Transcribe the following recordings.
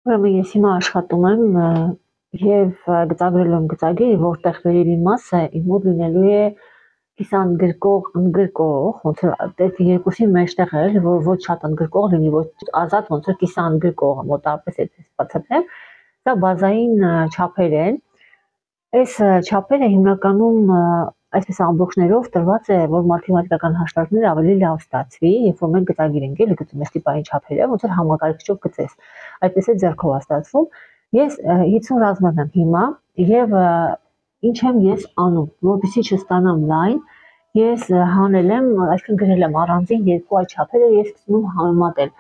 Ուրեմն ես հիմա աշխատում եմ եւ գծագրելու եմ գծագիր, որտեղ վերևի մասը իմ մոտ լինելու է կիսաընդգրկող, ընդգրկող, ոնց որ երկուսի մեջտեղ է, որ ոչ շատ ընդգրկող լինի, ոչ ազատ, ոնց որ կիսաընդգրկող, մոտավորապես այդպես բացատրեմ։ Սա բազային չափեր են։ Այս չափերը հիմնականում այսպես ամբողջներով տրված է, որ մաթեմատիկական հաշվարկները ավելի լավ ստացվի, երբ որ մենք գծագիր ենք էլի գծում այս տիպային չափերը, ոնց որ համակարգչով գծես։ Այդպես է ձեռքով ստացվում։ Ես 50 ռազմերն եմ հիմա եւ ինչ եմ ես անում, որպեսզի չստանամ լայն, ես հանել եմ, այսինքն գրել եմ առանձին երկու այլ չափերը ես սկսում եմ համեմատել։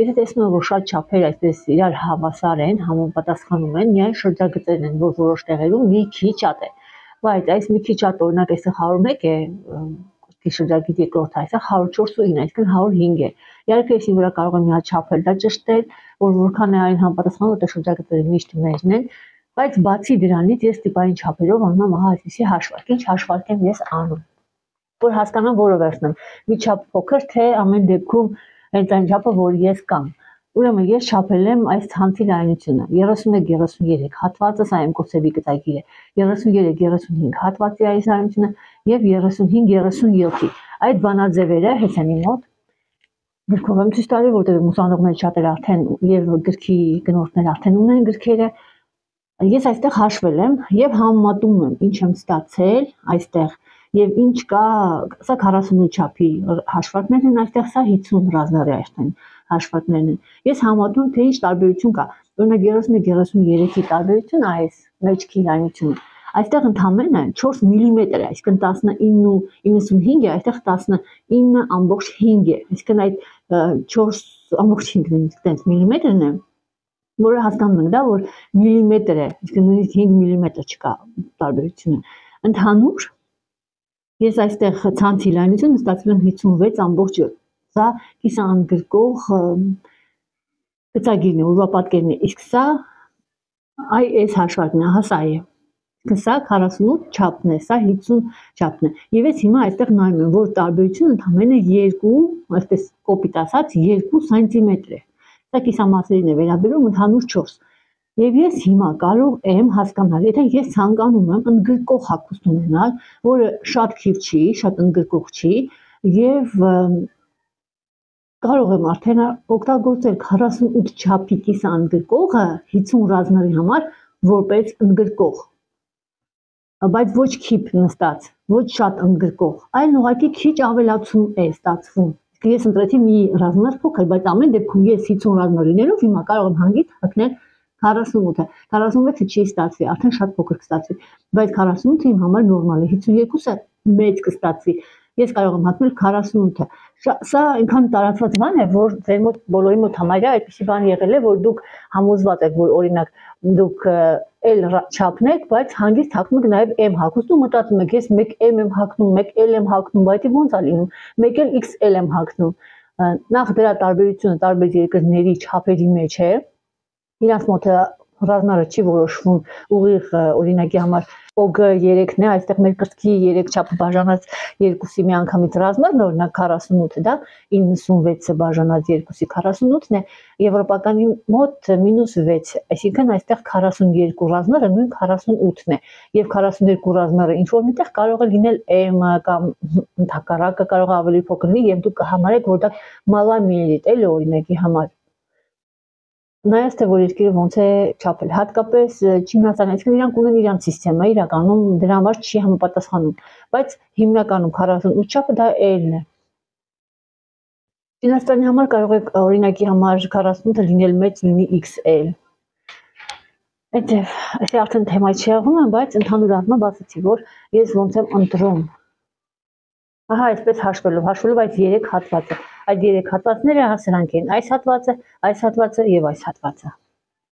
Եթե տեսնում եմ, որ շատ չափեր այսպես իրար հավասար են, համապատասխանում են, միայն շրջագծերն են, որ որոշ տեղերում մի քիչ ատ է։ Բայց այս մի քիչ ատ օրինակ այստեղ 101 է, շրջագիծ երկրորդ այստեղ 104.9, այսինքն 105 է։ Իհարկե ես իմ վրա կարող եմ մի հատ չափել դա ճշտել, որ որքան է այն համապատասխանում, որտեղ շրջագծերը միշտ մեջն են, բայց բացի դրանից ես տիպային չափերով անում եմ ահա այսպիսի հաշվարկ։ Ինչ հաշվարկ եմ ես անում, որ հասկանամ որը վերցնեմ։ Մի չափ փոքր թե ամեն դեպքում հենց այն չափը, որ ես կամ։ Ուրեմն ես չափել եմ այս ցանցի լայնությունը 31-33 հատվածը, սա իմ կոսեբի գծագիրը, 33-35 հատվածի այս լայնությունը եւ 35-37-ի։ Այդ բանաձևերը հենց են իմ մոտ։ Գրքով եմ ցույց տալի, որտեղ ուսանողները շատերը արդեն եւ գրքի գնորդները արդեն ունեն գրքերը։ Ես այստեղ հաշվել եմ եւ համեմատում եմ ինչ եմ ստացել այստեղ եւ ինչ կա, սա 48 չափի հաշվարկներն են այստեղ, սա 50 ռազմերի այստեղ հաշվարկներն են։ Ես համեմատում թե ինչ տարբերություն կա։ Օրինակ 31-33-ի տարբերությունը այս մեջքի լայնությունը այստեղ ընդամենը 4 մմ է, այսինքն 19.95 է, այստեղ 19.5 է, այսինքն այդ 4.5 այդպես միլիմետրն է, որը հասկանում ենք դա, որ միլիմետր է, այսինքն նույնիսկ 5 մմ չկա տարբերությունը։ Ընդհանուր ես այստեղ ցանցի լայնությունը ստացել եմ 56.7, սա կիսաընդգրկող գծագիրն է, ուրվապատկերն է, իսկ սա այս հաշվարկն է, ահա սա է։ Սա 48 չափն է, սա 50 չափն է։ Եվ ես հիմա այստեղ նայում եմ, որ տարբերությունը ընդամենը 2, այսպես կոպիտ ասած, 2 սանտիմետր է։ Սա կիսամասերին է վերաբերում, ընդհանուր 4։ Եվ ես հիմա կարող եմ հասկանալ, եթե ես ցանկանում եմ ընդգրկող հագուստ ունենալ, որը շատ քիչ չի, շատ ընդգրկող չի, եւ կարող եմ արդեն օգտագործել 48 չափի կիսաընդգրկողը 50 ռազմերի համար որպես ընդգրկող, բայց ոչ քիչ նստած, ոչ շատ ընդգրկող, այլ ուղղակի քիչ ավելացում է ստացվում։ Ես ընտրեցի մի ռազմեր փոքր, բայց ամեն դեպքում ես 50 ռազմեր լինելով հիմա կարող եմ հանգիստ հագնել 48-ը, 46-ը չի ստացվի, արդեն շատ փոքր կստացվի, բայց 48-ը իմ համար նորմալ է, 52-ը մեծ կստացվի, ես կարող եմ հագնել 48-ը։ Սա այնքան տարածված բան է, որ ձեր մոտ բոլորի մոտ համարյա այդպիսի բան եղել է, որ դուք համոզված եք, որ օրինակ դուք L չափն եք, բայց հանգիստ հագնում եք նաև M հագուստ ու մտածում եք, ես 1M եմ հագնում, 1L եմ հագնում, բայց ո՞նց է լինում, 1L XL եմ հագնում։ Նախ դրա տարբերությունը տարբեր երկրների չափերի մեջ է։ Իրանց մոտ ռազմերը չի որոշվում ուղիղ օրինակի համար OG3-ն է, այստեղ մեր կրծքի 3 չափը բաժանած երկուսի միանգամից ռազմերն օրինակ 48-ը, դա 96-ը բաժանած երկուսի 48-ն է, եվրոպականի մոտ -6, այսինքն այստեղ 42 ռազմերը նույն 48-ն է, եւ 42 ռազմերը ինչ որ միտեղ կարող է լինել M կամ ընդհակառակը կարող է ավելի փոքր լինի եւ դուք կհամարեք, որ դա մալամիլիտ էլի օրինակի համար։ Նայած թե որ երկիրը ոնց է չափել, հատկապես Չինաստանը, այսինքն իրանք ունեն իրանց սիստեմը, իրականում դրա համար չի համապատասխանում, բայց հիմնականում 48 չափը դա L-ն է։ Չինաստանի համար կարող է օրինակի համար 48-ը լինել մեծ, լինի XL։ Այդտեղ, այսի արդեն թեմայի չեղում եմ, բայց ընդհանուր առմամբ ասացի, որ ես ոնց եմ ընտրում։ Ահա այսպես հաշվելով այս 3 հատվածը, այդ 3 հատվածները սրանք են, այս հատվածը եւ այս հատվածը։